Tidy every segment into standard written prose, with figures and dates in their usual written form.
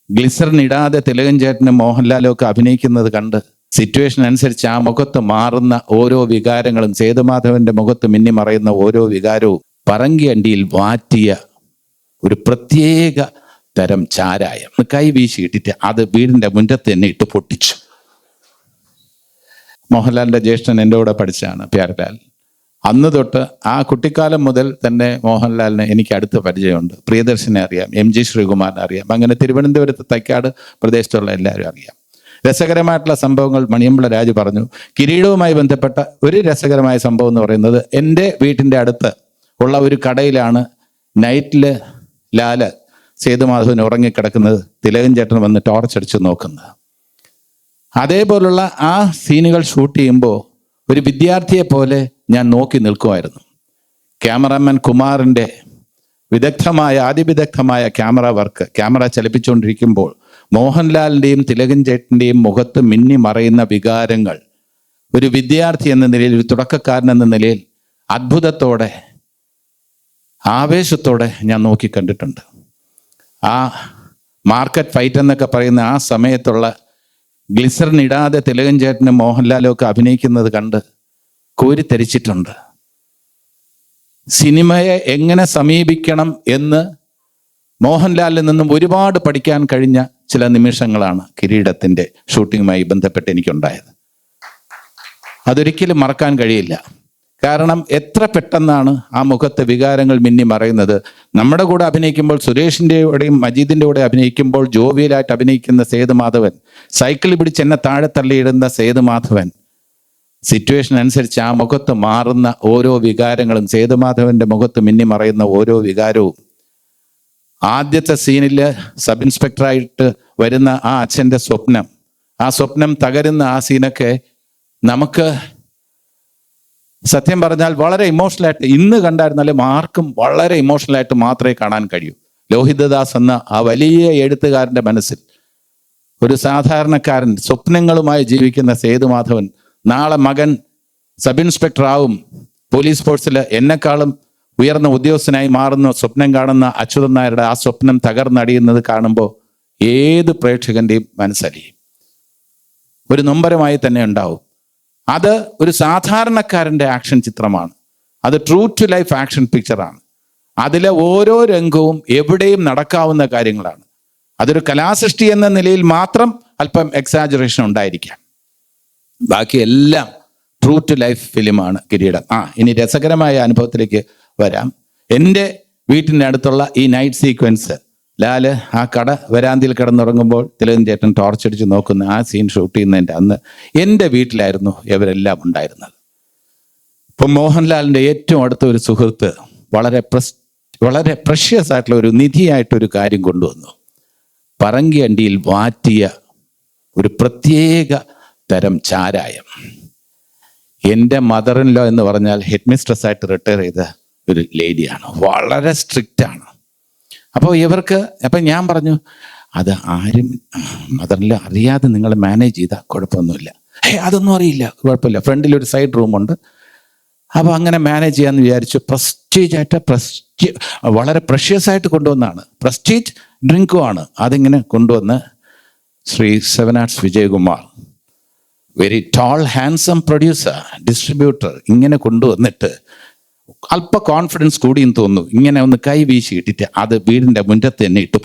Glycerin ഇടാതെ തിലകൻ ചേട്ടനും മോഹൻലാലും ഒക്കെ അഭിനയിക്കുന്നത് കണ്ട് സിറ്റുവേഷൻ അനുസരിച്ച് ആ മുഖത്ത് മാറുന്ന ഓരോ വികാരങ്ങളും, സേതുമാധവന്റെ മുഖത്ത് മിന്നിമറയുന്ന ഓരോ വികാരവും പറങ്കിയണ്ടിയിൽ വാറ്റിയ ഒരു പ്രത്യേക തരം ചാരായം കൈ വീശിയിട്ടിട്ട് അത് വീടിന്റെ മുറ്റത്ത് തന്നെ ഇട്ട് പൊട്ടിച്ചു. മോഹൻലാലിന്റെ ജ്യേഷ്ഠൻ എൻ്റെ കൂടെ പഠിച്ചാണ്, പ്യാരലാൽ. അന്ന് തൊട്ട് ആ കുട്ടിക്കാലം മുതൽ തന്നെ മോഹൻലാലിനെ എനിക്ക് അടുത്ത പരിചയമുണ്ട്. പ്രിയദർശനെ അറിയാം, MG ശ്രീകുമാറിനെ അറിയാം, അങ്ങനെ തിരുവനന്തപുരത്ത് തൈക്കാട് പ്രദേശത്തുള്ള എല്ലാവരും അറിയാം. രസകരമായിട്ടുള്ള സംഭവങ്ങൾ മണിയമ്പിള്ള രാജു പറഞ്ഞു. കിരീടവുമായി ബന്ധപ്പെട്ട ഒരു രസകരമായ സംഭവം എന്ന് പറയുന്നത്, എൻ്റെ വീട്ടിൻ്റെ അടുത്ത് ഉള്ള ഒരു കടയിലാണ് നൈറ്റിൽ ലാല് സേതുമാധവൻ ഉറങ്ങിക്കിടക്കുന്നത്, തിലകൻ ചേട്ടൻ വന്ന് ടോർച്ചടിച്ച് നോക്കുന്നത്. അതേപോലുള്ള ആ സീനുകൾ ഷൂട്ട് ചെയ്യുമ്പോൾ ഒരു വിദ്യാർത്ഥിയെ പോലെ ഞാൻ നോക്കി നിൽക്കുമായിരുന്നു. ക്യാമറാമാൻ കുമാറിൻ്റെ അതിവിദഗ്ധമായ ക്യാമറ വർക്ക്, ക്യാമറ ചലിപ്പിച്ചുകൊണ്ടിരിക്കുമ്പോൾ മോഹൻലാലിൻ്റെയും തിലകൻ ചേട്ടൻ്റെയും മുഖത്ത് മിന്നി മറയുന്ന വികാരങ്ങൾ ഒരു വിദ്യാർത്ഥി എന്ന നിലയിൽ, ഒരു തുടക്കക്കാരൻ എന്ന നിലയിൽ അത്ഭുതത്തോടെ, ആവേശത്തോടെ ഞാൻ നോക്കി കണ്ടിട്ടുണ്ട്. ആ മാർക്കറ്റ് ഫൈറ്റ് എന്നൊക്കെ പറയുന്ന ആ സമയത്തുള്ള ഗ്ലിസറിൻ ഇടാതെ തിലകൻ ചേട്ടനും മോഹൻലാലും ഒക്കെ അഭിനയിക്കുന്നത് കണ്ട് കോരിത്തരിച്ചിട്ടുണ്ട്. സിനിമയെ എങ്ങനെ സമീപിക്കണം എന്ന് മോഹൻലാലിൽ നിന്നും ഒരുപാട് പഠിക്കാൻ കഴിഞ്ഞ ചില നിമിഷങ്ങളാണ് കിരീടത്തിൻ്റെ ഷൂട്ടിങ്ങുമായി ബന്ധപ്പെട്ട് എനിക്കുണ്ടായത്. അതൊരിക്കലും മറക്കാൻ കഴിയില്ല. കാരണം എത്ര പെട്ടെന്നാണ് ആ മുഖത്തെ വികാരങ്ങൾ മിന്നി മറയുന്നത്. നമ്മുടെ കൂടെ അഭിനയിക്കുമ്പോൾ, സുരേഷിൻ്റെ കൂടെയും മജീദിൻ്റെ കൂടെ അഭിനയിക്കുമ്പോൾ ജോവിയലായിട്ട് അഭിനയിക്കുന്ന സേതുമാധവൻ, സൈക്കിൾ പിടിച്ച് എന്നെ താഴെ തള്ളിയിടുന്ന സേതുമാധവൻ, സിറ്റുവേഷൻ അനുസരിച്ച് ആ മുഖത്ത് മാറുന്ന ഓരോ വികാരങ്ങളും, സേതുമാധവന്റെ മുഖത്ത് മിന്നി മറയുന്ന ഓരോ വികാരവും, ആദ്യത്തെ സീനിൽ സബ് ഇൻസ്പെക്ടറായിട്ട് വരുന്ന ആ അച്ഛൻ്റെ സ്വപ്നം, ആ സ്വപ്നം തകരുന്ന ആ സീനൊക്കെ നമുക്ക് സത്യം പറഞ്ഞാൽ വളരെ ഇമോഷണലായിട്ട്, ഇന്ന് കണ്ടായിരുന്നാലും ആർക്കും വളരെ ഇമോഷണലായിട്ട് മാത്രമേ കാണാൻ കഴിയൂ. ലോഹിതദാസ് എന്ന ആ വലിയ എഴുത്തുകാരൻ്റെ മനസ്സിൽ ഒരു സാധാരണക്കാരൻ സ്വപ്നങ്ങളുമായി ജീവിക്കുന്ന സേതുമാധവൻ നാളെ മകൻ സബ് ഇൻസ്പെക്ടർ ആവും, പോലീസ് ഫോഴ്സിൽ എന്നെക്കാളും ഉയർന്ന ഉദ്യോഗസ്ഥനായി മാറുന്ന സ്വപ്നം കാണുന്ന അച്യുതൻ നായരുടെ ആ സ്വപ്നം തകർന്നടിയുന്നത് കാണുമ്പോൾ ഏത് പ്രേക്ഷകന്റെയും മനസ്സലിയും, ഒരു നൊമ്പരമായി തന്നെ ഉണ്ടാവും. അത് ഒരു സാധാരണക്കാരൻ്റെ ആക്ഷൻ ചിത്രമാണ്. അത് ട്രൂ ടു ലൈഫ് ആക്ഷൻ പിക്ചറാണ്. അതിലെ ഓരോ രംഗവും എവിടെയും നടക്കാവുന്ന കാര്യങ്ങളാണ്. അതൊരു കലാസൃഷ്ടി എന്ന നിലയിൽ മാത്രം അല്പം എക്സാജറേഷൻ ഉണ്ടായിരിക്കാം. ബാക്കി എല്ലാം ട്രൂ ടു ലൈഫ് ഫിലിമാണ് കിരീടം. ഇനി രസകരമായ അനുഭവത്തിലേക്ക് വരാം. എൻ്റെ വീട്ടിൻ്റെ അടുത്തുള്ള ഈ നൈറ്റ് സീക്വൻസ്, ലാല് ആ കട വരാന്തിയിൽ കിടന്നുറങ്ങുമ്പോൾ തിലകൻ ചേട്ടൻ ടോർച്ചടിച്ച് നോക്കുന്ന ആ സീൻ ഷൂട്ട് ചെയ്യുന്നതിൻ്റെ അന്ന് എൻ്റെ വീട്ടിലായിരുന്നു ഇവരെല്ലാം ഉണ്ടായിരുന്നത്. ഇപ്പം മോഹൻലാലിൻ്റെ ഏറ്റവും അടുത്ത ഒരു സുഹൃത്ത് വളരെ പ്രഷ്യസ് ആയിട്ടുള്ള ഒരു നിധിയായിട്ടൊരു കാര്യം കൊണ്ടുവന്നു. പറങ്കിയണ്ടിയിൽ വാറ്റിയ ഒരു പ്രത്യേക തരം ചാരായം. എൻ്റെ മദർ ഇൻ ലോ എന്ന് പറഞ്ഞാൽ ഹെഡ് മിസ്ട്രസ് ആയിട്ട് റിട്ടയർ ചെയ്ത ഒരു ലേഡിയാണ്, വളരെ സ്ട്രിക്റ്റ് ആണ്. അപ്പം ഞാൻ പറഞ്ഞു, അത് ആരും മദർ ഇൻ ലോ അറിയാതെ നിങ്ങൾ മാനേജ് ചെയ്താൽ കുഴപ്പമൊന്നുമില്ല. അതൊന്നും അറിയില്ല, കുഴപ്പമില്ല, ഫ്രണ്ടിലൊരു സൈഡ് റൂമുണ്ട്, അപ്പോൾ അങ്ങനെ മാനേജ് ചെയ്യാമെന്ന് വിചാരിച്ചു. വളരെ പ്രഷ്യസ് ആയിട്ട് കൊണ്ടുവന്നാണ്, പ്രസ്റ്റീജ് ഡ്രിങ്കുമാണ്. അതിങ്ങനെ കൊണ്ടുവന്ന് Shri 7 Arts Vijayakumar, very tall handsome producer, distributor, ഇങ്ങനെ കൊണ്ടുവന്നിട്ട് അല്പ കോൺഫിഡൻസ് കൂടിയെന്ന് തോന്നുന്നു, ഇങ്ങനെ ഒന്ന് കൈ വീശിയിട്ടിട്ട് അത് വീടിൻ്റെ മുറ്റത്ത് തന്നെ ഇട്ട്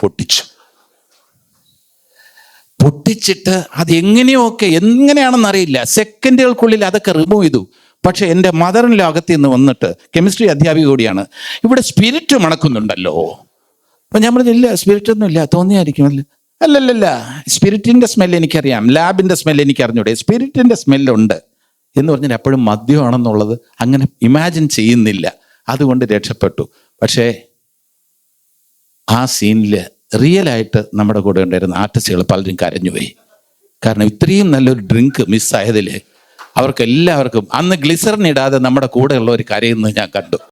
പൊട്ടിച്ചിട്ട് അത് എങ്ങനെയാണെന്ന് അറിയില്ല, സെക്കൻഡുകൾക്കുള്ളിൽ അതൊക്കെ റിമൂവ് ചെയ്തു. പക്ഷെ എൻ്റെ മദറിൻ്റെ അകത്ത് നിന്ന് വന്നിട്ട്, കെമിസ്ട്രി അധ്യാപിക കൂടിയാണ്, ഇവിടെ സ്പിരിറ്റ് മണക്കുന്നുണ്ടല്ലോ. അപ്പം ഞാൻ പറഞ്ഞില്ല, സ്പിരിറ്റ് ഒന്നും ഇല്ല, തോന്നിയായിരിക്കും. അല്ലല്ല, സ്പിരിറ്റിൻ്റെ സ്മെല്ല് എനിക്കറിയാം, ലാബിൻ്റെ സ്മെല്ല് എനിക്ക് അറിഞ്ഞൂടെ, സ്പിരിറ്റിൻ്റെ സ്മെല്ലുണ്ട് എന്ന് പറഞ്ഞാൽ അപ്പോഴും മദ്യമാണെന്നുള്ളത് അങ്ങനെ ഇമാജിൻ ചെയ്യുന്നില്ല. അതുകൊണ്ട് രക്ഷപ്പെട്ടു. പക്ഷേ ആ സീനിൽ റിയലായിട്ട് നമ്മുടെ കൂടെ ഉണ്ടായിരുന്ന ആർട്ടിസ്റ്റുകൾ പലരും കരഞ്ഞുപോയി. കാരണം ഇത്രയും നല്ലൊരു ഡ്രിങ്ക് മിസ്സായതിൽ അവർക്കെല്ലാവർക്കും, അന്ന് ഗ്ലിസറിൻ ഇടാതെ നമ്മുടെ കൂടെ ഉള്ളവർ കരയുന്നത് ഞാൻ കണ്ടു.